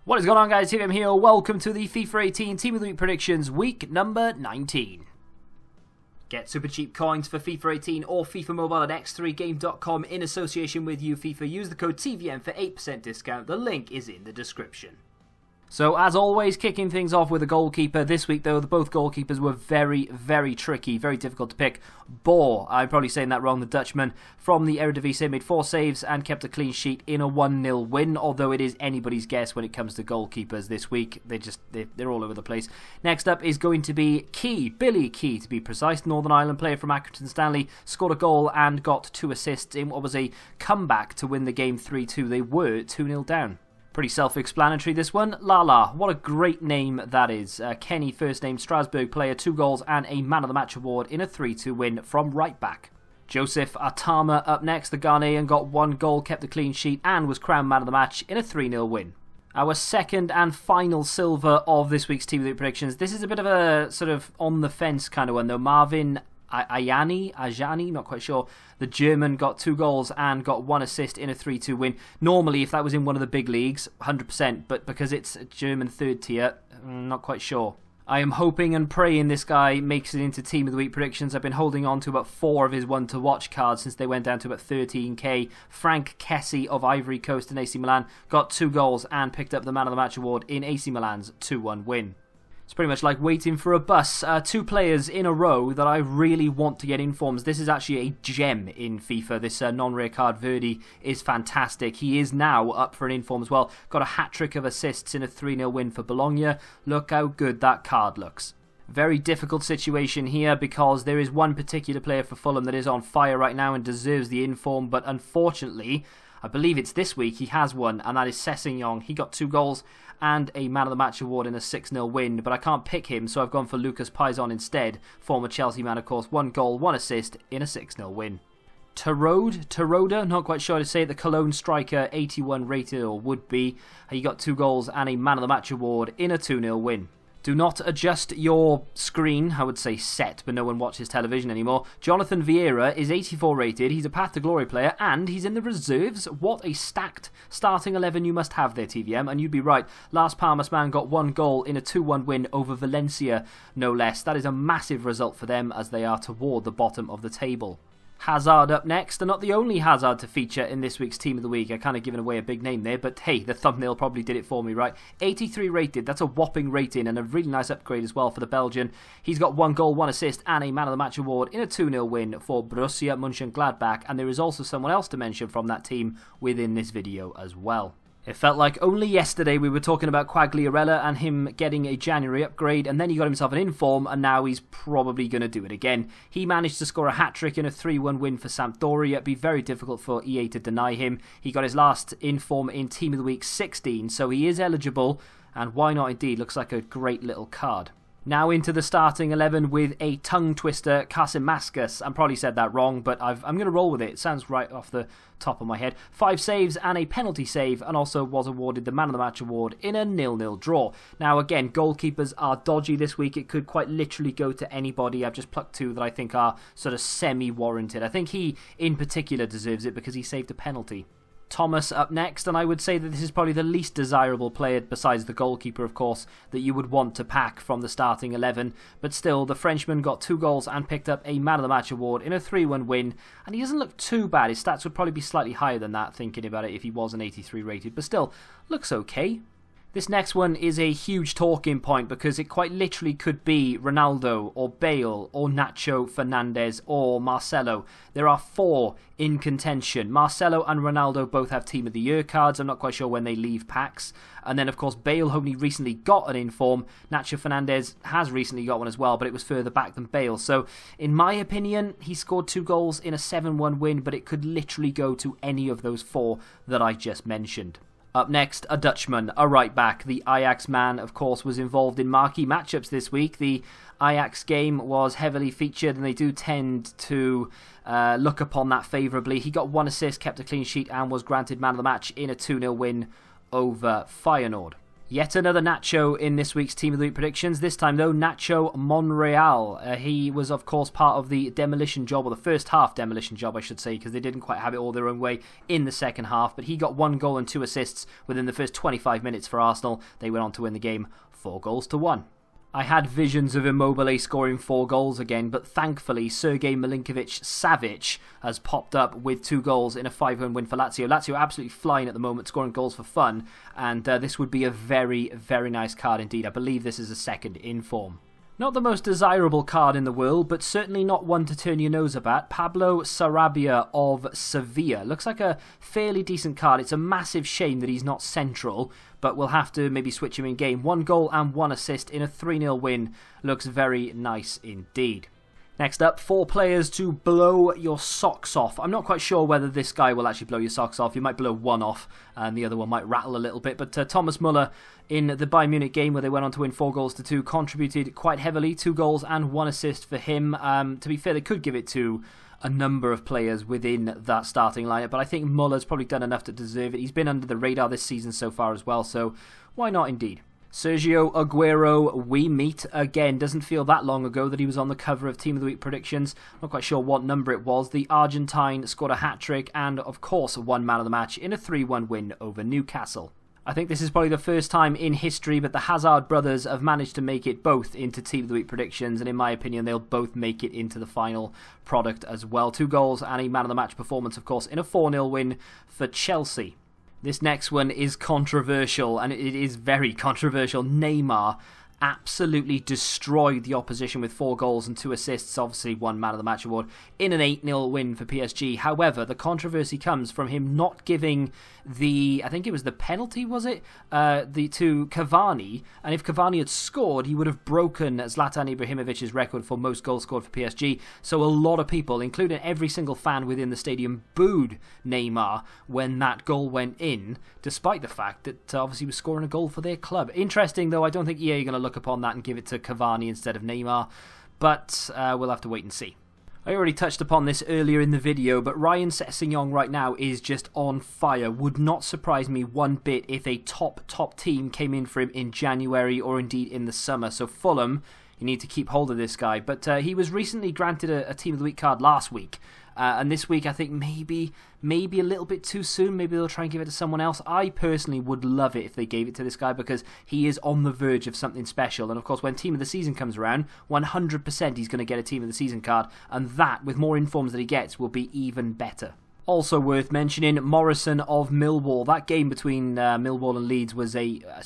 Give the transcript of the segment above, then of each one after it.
What is going on, guys? TVM here. Welcome to the FIFA 18 Team of the Week predictions, week number 19. Get super cheap coins for FIFA 18 or FIFA Mobile at x3game.com in association with FIFA. Use the code TVM for 8% discount. The link is in the description. So, as always, kicking things off with a goalkeeper. This week, though, both goalkeepers were very, very tricky, very difficult to pick. Boer, I'm probably saying that wrong, the Dutchman, from the Eredivisie, made 4 saves and kept a clean sheet in a 1-0 win, although it is anybody's guess when it comes to goalkeepers this week. They're all over the place. Next up is going to be Key, Billy Key to be precise, Northern Ireland player from Accrington Stanley, scored a goal and got 2 assists in what was a comeback to win the game 3-2. They were 2-0 down. Pretty self-explanatory, this one. LALA, what a great name that is. Kenny, first name, Strasbourg player, 2 goals and a Man of the Match award in a 3-2 win from right back. Joseph Atama up next. The Ghanaian got 1 goal, kept a clean sheet and was crowned Man of the Match in a 3-0 win. Our second and final silver of this week's Team of the Week predictions. This is a bit of a sort of on-the-fence kind of one, though. Marvin Ajani, not quite sure. The German got 2 goals and got 1 assist in a 3-2 win. Normally, if that was in one of the big leagues, 100%, but because it's a German third tier, not quite sure. I am hoping and praying this guy makes it into Team of the Week predictions. I've been holding on to about 4 of his one-to-watch cards since they went down to about 13k. Frank Kessie of Ivory Coast and AC Milan got 2 goals and picked up the Man of the Match award in AC Milan's 2-1 win. It's pretty much like waiting for a bus. 2 players in a row that I really want to get informs. This is actually a gem in FIFA. This non-rare card, VERDI, is fantastic. He is now up for an inform as well. Got a hat-trick of assists in a 3-0 win for Bologna. Look how good that card looks. Very difficult situation here because there is one particular player for Fulham that is on fire right now and deserves the inform, but unfortunately, I believe it's this week, he has one, and that is Sessegnon. He got 2 goals and a Man of the Match award in a 6-0 win, but I can't pick him, so I've gone for Lucas Pizon instead. Former Chelsea man, of course, 1 goal, 1 assist in a 6-0 win. Teroda, not quite sure how to say it, the Cologne striker, 81 rated, or would be. He got 2 goals and a Man of the Match award in a 2-0 win. Do not adjust your screen, I would say set, but no one watches television anymore. Jonathan Vieira is 84 rated, he's a Path to Glory player, and he's in the reserves. What a stacked starting 11 you must have there, TVM, and you'd be right. Las Palmas man got 1 goal in a 2-1 win over Valencia, no less. That is a massive result for them as they are toward the bottom of the table. Hazard up next, and not the only Hazard to feature in this week's Team of the Week. I kind of given away a big name there, but hey, the thumbnail probably did it for me, right? 83 rated, that's a whopping rating and a really nice upgrade as well for the Belgian. He's got 1 goal, 1 assist and a Man of the Match award in a 2-0 win for Borussia Mönchengladbach, and there is also someone else to mention from that team within this video as well. It felt like only yesterday we were talking about Quagliarella and him getting a January upgrade, and then he got himself an inform, and now he's probably going to do it again. He managed to score a hat-trick in a 3-1 win for Sampdoria. It'd be very difficult for EA to deny him. He got his last inform in Team of the Week 16, so he is eligible, and why not indeed? Looks like a great little card. Now into the starting 11 with a tongue twister, Kasimaskas. I probably said that wrong, but I'm going to roll with it. It sounds right off the top of my head. 5 saves and a penalty save, and also was awarded the Man of the Match award in a 0-0 draw. Now again, goalkeepers are dodgy this week. It could quite literally go to anybody. I've just plucked 2 that I think are sort of semi-warranted. I think he in particular deserves it because he saved a penalty. Thomas up next, and I would say that this is probably the least desirable player, besides the goalkeeper of course, that you would want to pack from the starting 11, but still the Frenchman got 2 goals and picked up a Man of the Match award in a 3-1 win, and he doesn't look too bad. His stats would probably be slightly higher than that thinking about it if he was an 83 rated, but still looks okay. This next one is a huge talking point because it quite literally could be Ronaldo or Bale or Nacho Fernandez or Marcelo. There are 4 in contention. Marcelo and Ronaldo both have Team of the Year cards. I'm not quite sure when they leave packs. And then of course Bale only recently got an inform. Nacho Fernandez has recently got one as well, but it was further back than Bale. So in my opinion, he scored 2 goals in a 7-1 win, but it could literally go to any of those 4 that I just mentioned. Up next, a Dutchman, a right back. The Ajax man, of course, was involved in marquee matchups this week. The Ajax game was heavily featured, and they do tend to look upon that favourably. He got 1 assist, kept a clean sheet, and was granted Man of the Match in a 2-0 win over Feyenoord. Yet another Nacho in this week's Team of the Week predictions. This time, though, Nacho Monreal. He was, of course, part of the demolition job, or the first half demolition job, I should say, because they didn't quite have it all their own way in the second half. But he got 1 goal and 2 assists within the first 25 minutes for Arsenal. They went on to win the game 4-1. I had visions of Immobile scoring 4 goals again, but thankfully Sergej Milinkovic-Savic has popped up with 2 goals in a 5-1 win for Lazio. Lazio absolutely flying at the moment, scoring goals for fun, and this would be a very, very nice card indeed. I believe this is a second in form. Not the most desirable card in the world, but certainly not one to turn your nose up at. Pablo Sarabia of Sevilla. Looks like a fairly decent card. It's a massive shame that he's not central, but we'll have to maybe switch him in game. 1 goal and 1 assist in a 3-0 win. Looks very nice indeed. Next up, 4 players to blow your socks off. I'm not quite sure whether this guy will actually blow your socks off. You might blow one off, and the other one might rattle a little bit. But Thomas Muller, in the Bayern Munich game where they went on to win 4-2, contributed quite heavily. 2 goals and 1 assist for him. To be fair, they could give it to a number of players within that starting lineup, but I think Muller's probably done enough to deserve it. He's been under the radar this season so far as well, so why not indeed? Sergio Aguero, we meet again. Doesn't feel that long ago that he was on the cover of Team of the Week predictions. Not quite sure what number it was. The Argentine scored a hat-trick and, of course, won man of the match in a 3-1 win over Newcastle. I think this is probably the first time in history that the Hazard brothers have managed to make it both into Team of the Week predictions, and in my opinion, they'll both make it into the final product as well. 2 goals and a man of the match performance, of course, in a 4-0 win for Chelsea. This next one is controversial, and it is very controversial. Neymar absolutely destroyed the opposition with 4 goals and 2 assists, obviously won Man of the Match award, in an 8-0 win for PSG. However, the controversy comes from him not giving I think it was the penalty, was it? To Cavani, and if Cavani had scored, he would have broken Zlatan Ibrahimovic's record for most goals scored for PSG. So a lot of people, including every single fan within the stadium, booed Neymar when that goal went in, despite the fact that obviously he was scoring a goal for their club. Interesting, though, I don't think EA are going to look upon that and give it to Cavani instead of Neymar, but we'll have to wait and see. I already touched upon this earlier in the video, but Ryan Sessegnon right now is just on fire. Would not surprise me one bit if a top team came in for him in January or indeed in the summer. So Fulham, you need to keep hold of this guy. But he was recently granted a Team of the Week card last week. And this week, I think maybe a little bit too soon. Maybe they'll try and give it to someone else. I personally would love it if they gave it to this guy because he is on the verge of something special. And of course, when Team of the Season comes around, 100% he's going to get a Team of the Season card. And that, with more informs that he gets, will be even better. Also worth mentioning, Morrison of Millwall. That game between Millwall and Leeds was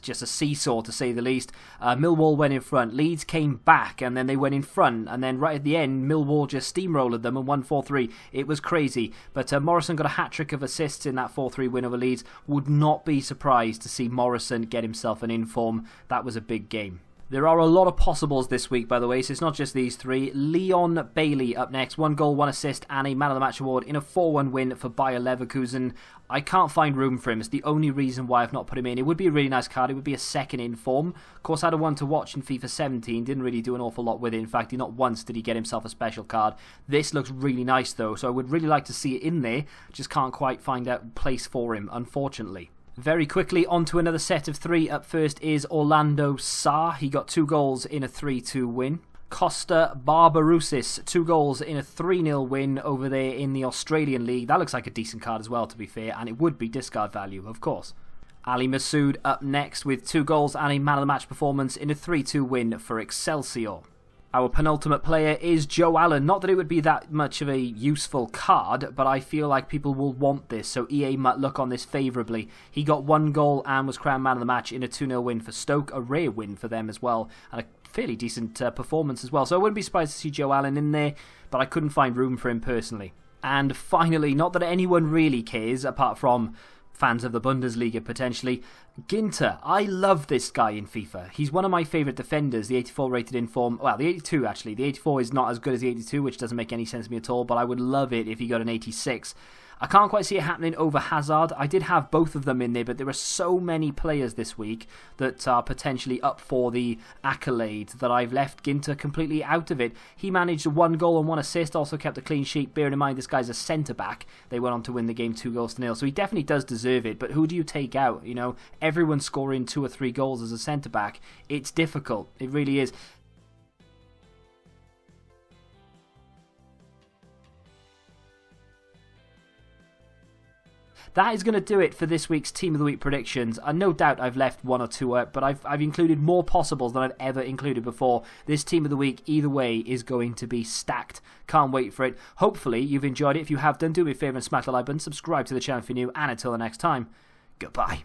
just a seesaw, to say the least. Millwall went in front, Leeds came back, and then they went in front, and then right at the end, Millwall just steamrolled them and won 4-3. It was crazy, but Morrison got a hat-trick of assists in that 4-3 win over Leeds. Would not be surprised to see Morrison get himself an inform. That was a big game. There are a lot of possibles this week, by the way, so it's not just these 3. Leon Bailey up next. 1 goal, 1 assist, and a Man of the Match award in a 4-1 win for Bayer Leverkusen. I can't find room for him. It's the only reason why I've not put him in. It would be a really nice card. It would be a second in form. Of course, I had a one to watch in FIFA 17. Didn't really do an awful lot with it. In fact, not once did he get himself a special card. This looks really nice, though, so I would really like to see it in there. Just can't quite find a place for him, unfortunately. Very quickly, on to another set of 3. Up first is Orlando Sarr. He got 2 goals in a 3-2 win. Costa Barbarousis, 2 goals in a 3-0 win over there in the Australian League. That looks like a decent card as well, to be fair, and it would be discard value, of course. Ali Masood up next with 2 goals and a Man of the Match performance in a 3-2 win for Excelsior. Our penultimate player is Joe Allen. Not that it would be that much of a useful card, but I feel like people will want this, so EA might look on this favourably. He got 1 goal and was crowned man of the match in a 2-0 win for Stoke, a rare win for them as well, and a fairly decent performance as well. So I wouldn't be surprised to see Joe Allen in there, but I couldn't find room for him personally. And finally, not that anyone really cares, apart from fans of the Bundesliga potentially, GINTER. I love this guy in FIFA. He's one of my favourite defenders, the 84 rated in form. Well, the 82 actually. The 84 is not as good as the 82, which doesn't make any sense to me at all, but I would love it if he got an 86. I can't quite see it happening over Hazard. I did have both of them in there, but there are so many players this week that are potentially up for the accolade that I've left Ginter completely out of it. He managed 1 goal and 1 assist, also kept a clean sheet. Bearing in mind this guy's a centre-back. They went on to win the game 2-0, so he definitely does deserve it. But who do you take out? You know, everyone scoring 2 or 3 goals as a centre-back. It's difficult. It really is. That is going to do it for this week's Team of the Week predictions. No doubt I've left 1 or 2 out, but I've included more possibles than I've ever included before. This Team of the Week, either way, is going to be stacked. Can't wait for it. Hopefully you've enjoyed it. If you have done, do me a favour and smash the like button, subscribe to the channel if you're new, and until the next time, goodbye.